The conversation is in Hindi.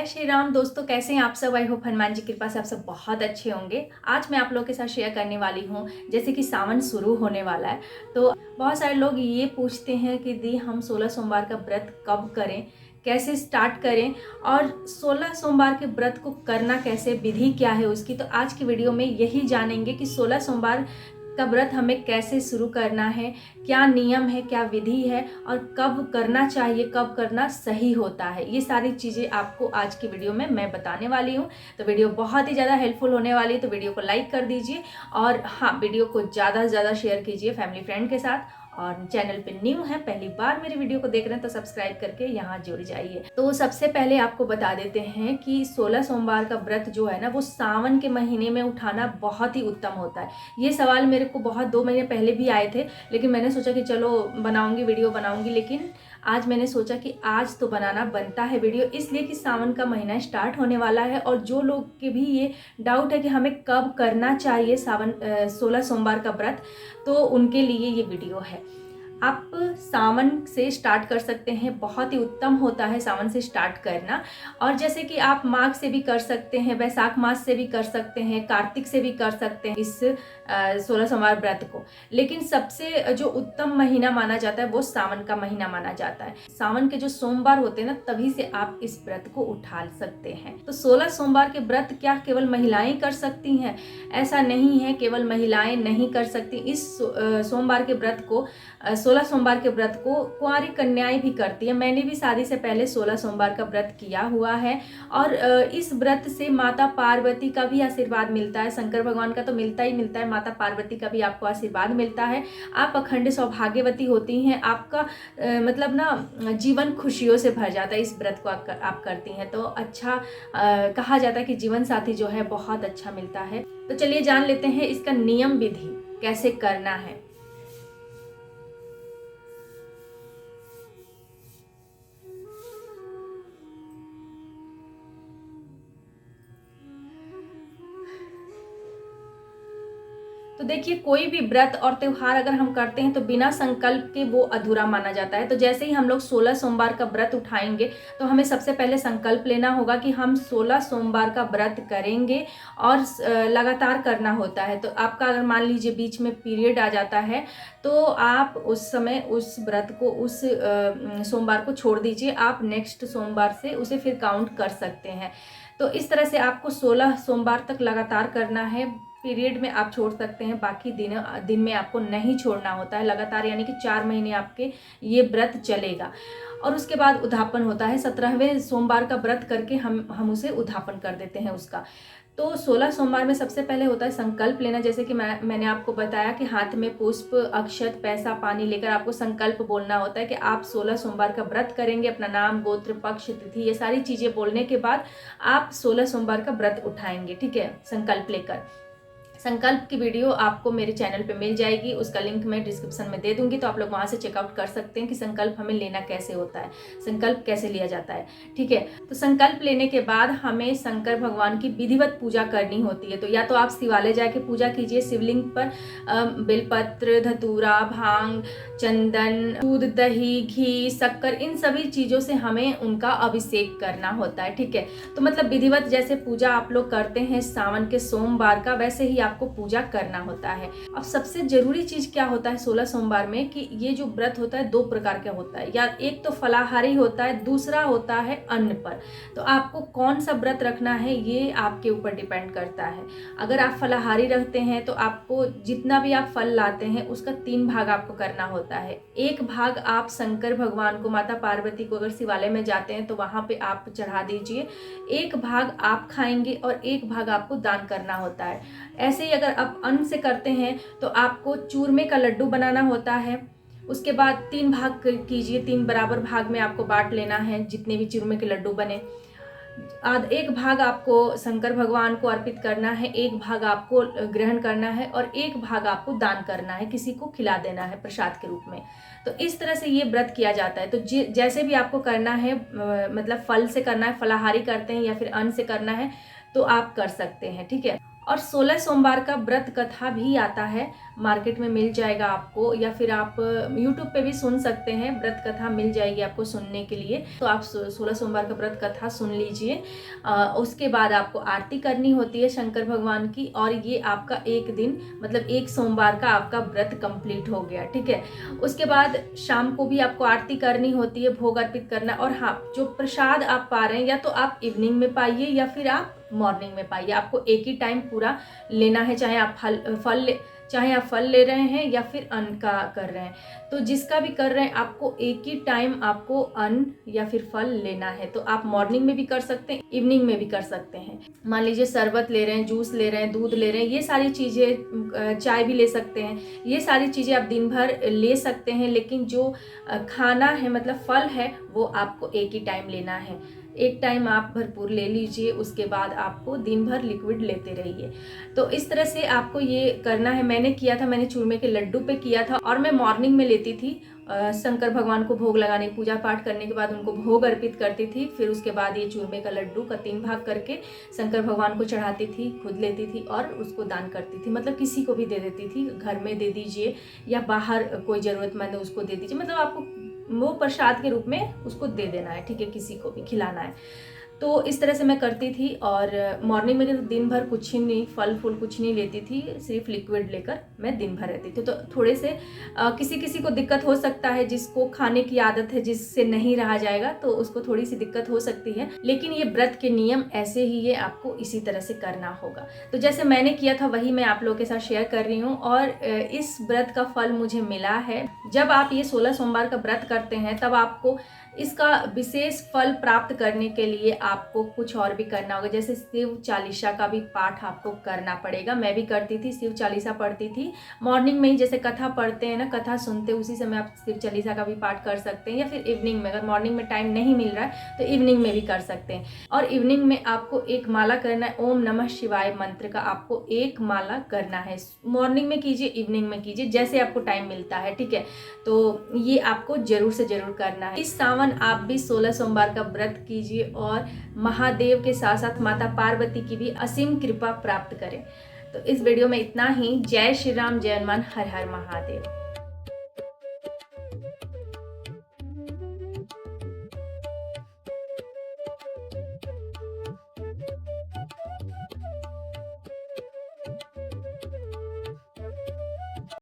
जय श्री राम दोस्तों, कैसे हैं आप सब। आई होप हनुमान जी की कृपा से आप सब बहुत अच्छे होंगे। आज मैं आप लोगों के साथ शेयर करने वाली हूँ, जैसे कि सावन शुरू होने वाला है तो बहुत सारे लोग ये पूछते हैं कि दी हम 16 सोमवार का व्रत कब करें, कैसे स्टार्ट करें और 16 सोमवार के व्रत को करना कैसे, विधि क्या है उसकी। तो आज की वीडियो में यही जानेंगे कि 16 सोमवार का व्रत हमें कैसे शुरू करना है, क्या नियम है, क्या विधि है और कब करना चाहिए, कब करना सही होता है। ये सारी चीज़ें आपको आज की वीडियो में मैं बताने वाली हूँ। तो वीडियो बहुत ही ज़्यादा हेल्पफुल होने वाली है, तो वीडियो को लाइक कर दीजिए और हाँ, वीडियो को ज़्यादा से ज़्यादा शेयर कीजिए फैमिली फ्रेंड के साथ। और चैनल पे न्यू है, पहली बार मेरी वीडियो को देख रहे हैं तो सब्सक्राइब करके यहाँ जुड़ जाइए। तो सबसे पहले आपको बता देते हैं कि 16 सोमवार का व्रत जो है ना, वो सावन के महीने में उठाना बहुत ही उत्तम होता है। ये सवाल मेरे को बहुत 2 महीने पहले भी आए थे, लेकिन मैंने सोचा कि चलो बनाऊंगी, वीडियो बनाऊंगी। लेकिन आज मैंने सोचा कि आज तो बनाना बनता है वीडियो, इसलिए कि सावन का महीना स्टार्ट होने वाला है और जो लोग के भी ये डाउट है कि हमें कब करना चाहिए 16 सोमवार का व्रत, तो उनके लिए ये वीडियो है। आप सावन से स्टार्ट कर सकते हैं, बहुत ही उत्तम होता है सावन से स्टार्ट करना। और जैसे कि आप माघ से भी कर सकते हैं, वैशाख मास से भी कर सकते हैं, कार्तिक से भी कर सकते हैं इस 16 सोमवार व्रत को। लेकिन सबसे जो उत्तम महीना माना जाता है वो सावन का महीना माना जाता है। सावन के जो सोमवार होते हैं ना, तभी से आप इस व्रत को उठा सकते हैं। तो 16 सोमवार के व्रत क्या केवल महिलाएं कर सकती हैं? ऐसा नहीं है, केवल महिलाएं नहीं कर सकती। इस सोमवार के व्रत को 16 सोमवार के व्रत को कुंवारी कन्याएं भी करती है। मैंने भी शादी से पहले 16 सोमवार का व्रत किया हुआ है और इस व्रत से माता पार्वती का भी आशीर्वाद मिलता है। शंकर भगवान का तो मिलता ही मिलता है, माता पार्वती का भी आपको आशीर्वाद मिलता है। आप अखंड सौभाग्यवती होती हैं, आपका मतलब ना जीवन खुशियों से भर जाता है। इस व्रत को आप करती हैं तो अच्छा कहा जाता है कि जीवन साथी जो है बहुत अच्छा मिलता है। तो चलिए जान लेते हैं इसका नियम विधि कैसे करना है। तो देखिए, कोई भी व्रत और त्योहार अगर हम करते हैं तो बिना संकल्प के वो अधूरा माना जाता है। तो जैसे ही हम लोग 16 सोमवार का व्रत उठाएंगे तो हमें सबसे पहले संकल्प लेना होगा कि हम 16 सोमवार का व्रत करेंगे और लगातार करना होता है। तो आपका अगर मान लीजिए बीच में पीरियड आ जाता है तो आप उस समय उस व्रत को, उस सोमवार को छोड़ दीजिए। आप नेक्स्ट सोमवार से उसे फिर काउंट कर सकते हैं। तो इस तरह से आपको 16 सोमवार तक लगातार करना है। पीरियड में आप छोड़ सकते हैं, बाकी दिन में आपको नहीं छोड़ना होता है लगातार, यानी कि 4 महीने आपके ये व्रत चलेगा। और उसके बाद उद्यापन होता है। 17वें सोमवार का व्रत करके हम उसे उद्यापन कर देते हैं उसका। तो 16 सोमवार में सबसे पहले होता है संकल्प लेना। जैसे कि मैंने आपको बताया कि हाथ में पुष्प, अक्षत, पैसा, पानी लेकर आपको संकल्प बोलना होता है कि आप 16 सोमवार का व्रत करेंगे। अपना नाम, गोत्र, पक्ष, तिथि, ये सारी चीज़ें बोलने के बाद आप 16 सोमवार का व्रत उठाएंगे। ठीक है, संकल्प लेकर। संकल्प की वीडियो आपको मेरे चैनल पे मिल जाएगी, उसका लिंक मैं डिस्क्रिप्शन में दे दूंगी, तो आप लोग वहां से चेकआउट कर सकते हैं कि संकल्प हमें लेना कैसे होता है, संकल्प कैसे लिया जाता है। ठीक है, तो संकल्प लेने के बाद हमें शंकर भगवान की विधिवत पूजा करनी होती है। तो या तो आप शिवालय जाके पूजा कीजिए, शिवलिंग पर बेलपत्र, धतूरा, भांग, चंदन, दूध, दही, घी, शक्कर, इन सभी चीज़ों से हमें उनका अभिषेक करना होता है। ठीक है, तो मतलब विधिवत जैसे पूजा आप लोग करते हैं सावन के सोमवार का, वैसे ही आपको पूजा करना होता है। अब सबसे जरूरी चीज क्या होता है 16 सोमवार में, कि ये जो व्रत होता है 2 प्रकार का होता है। या एक तो फलाहारी होता है, दूसरा होता है अन्न पर। तो आपको कौन सा व्रत रखना है ये आपके ऊपर डिपेंड करता है। अगर आप फलाहारी रखते हैं तो आपको जितना भी आप फल लाते हैं उसका 3 भाग आपको करना होता है। एक भाग आप शंकर भगवान को, माता पार्वती को, अगर शिवालय में जाते हैं तो वहां पे आप चढ़ा दीजिए। एक भाग आप खाएंगे और एक भाग आपको दान करना होता है। ऐसे ही अगर आप अन्न से करते हैं तो आपको चूरमे का लड्डू बनाना होता है। उसके बाद 3 भाग कीजिए, 3 बराबर भाग में आपको बांट लेना है जितने भी चूरमे के लड्डू बने। एक भाग आपको शंकर भगवान को अर्पित करना है, एक भाग आपको ग्रहण करना है और एक भाग आपको दान करना है, किसी को खिला देना है प्रसाद के रूप में। तो इस तरह से ये व्रत किया जाता है। तो जैसे भी आपको करना है, मतलब फल से करना है, फलाहारी करते हैं या फिर अन्न से करना है, तो आप कर सकते हैं। ठीक है, और 16 सोमवार का व्रत कथा भी आता है, मार्केट में मिल जाएगा आपको, या फिर आप यूट्यूब पे भी सुन सकते हैं, व्रत कथा मिल जाएगी आपको सुनने के लिए। तो आप 16 सोमवार का व्रत कथा सुन लीजिए। उसके बाद आपको आरती करनी होती है शंकर भगवान की, और ये आपका एक दिन मतलब एक सोमवार का आपका व्रत कंप्लीट हो गया, ठीक है। उसके बाद शाम को भी आपको आरती करनी होती है, भोग अर्पित करना। और हाँ, जो प्रसाद आप पा रहे हैं या तो आप इवनिंग में पाइए या फिर आप मॉर्निंग में पाइए, आपको एक ही टाइम पूरा लेना है, चाहे आप फल ले रहे हैं या फिर अन्न का कर रहे हैं। तो जिसका भी कर रहे हैं आपको एक ही टाइम आपको अन्न या फिर फल लेना है। तो आप मॉर्निंग में भी कर सकते हैं, इवनिंग में भी कर सकते हैं। मान लीजिए शरबत ले रहे हैं, जूस ले रहे हैं, दूध ले रहे हैं, ये सारी चीज़ें, चाय भी ले सकते हैं, ये सारी चीज़ें आप दिन भर ले सकते हैं। लेकिन जो खाना है मतलब फल है वो आपको एक ही टाइम लेना है। एक टाइम आप भरपूर ले लीजिए, उसके बाद आपको दिन भर लिक्विड लेते रहिए। तो इस तरह से आपको ये करना है। मैंने किया था, मैंने चूरमे के लड्डू पे किया था, और मैं मॉर्निंग में लेती थी, शंकर भगवान को भोग लगाने, पूजा पाठ करने के बाद उनको भोग अर्पित करती थी। फिर उसके बाद ये चूरमे का लड्डू का 3 भाग करके शंकर भगवान को चढ़ाती थी, खुद लेती थी और उसको दान करती थी। मतलब किसी को भी दे देती थी, घर में दे दीजिए या बाहर कोई ज़रूरतमंद है उसको दे दीजिए। मतलब आपको वो प्रसाद के रूप में उसको दे देना है, ठीक है, किसी को भी खिलाना है। तो इस तरह से मैं करती थी। और मॉर्निंग में तो दिन भर कुछ ही नहीं, फल फूल कुछ नहीं लेती थी, सिर्फ लिक्विड लेकर मैं दिन भर रहती थी। तो थोड़े से किसी किसी को दिक्कत हो सकता है, जिसको खाने की आदत है, जिससे नहीं रहा जाएगा, तो उसको थोड़ी सी दिक्कत हो सकती है। लेकिन ये व्रत के नियम ऐसे ही है, आपको इसी तरह से करना होगा। तो जैसे मैंने किया था वही मैं आप लोगों के साथ शेयर कर रही हूँ। और इस व्रत का फल मुझे मिला है। जब आप ये 16 सोमवार का व्रत करते हैं तब आपको इसका विशेष फल प्राप्त करने के लिए आपको कुछ और भी करना होगा। जैसे शिव चालीसा का भी पाठ आपको करना पड़ेगा। मैं भी करती थी, शिव चालीसा पढ़ती थी मॉर्निंग में ही। जैसे कथा पढ़ते हैं ना, कथा सुनते उसी समय आप शिव चालीसा का भी पाठ कर सकते हैं, या फिर इवनिंग में, अगर मॉर्निंग में टाइम नहीं मिल रहा है तो इवनिंग में भी कर सकते हैं। और इवनिंग में आपको एक माला करना है, ओम नमः शिवाय मंत्र का आपको एक माला करना है। मॉर्निंग में कीजिए, इवनिंग में कीजिए, जैसे आपको टाइम मिलता है, ठीक है। तो ये आपको जरूर से जरूर करना है। इस सावन आप भी 16 सोमवार का व्रत कीजिए और महादेव के साथ साथ माता पार्वती की भी असीम कृपा प्राप्त करें। तो इस वीडियो में इतना ही। जय श्री राम, जय हनुमान, हर हर महादेव।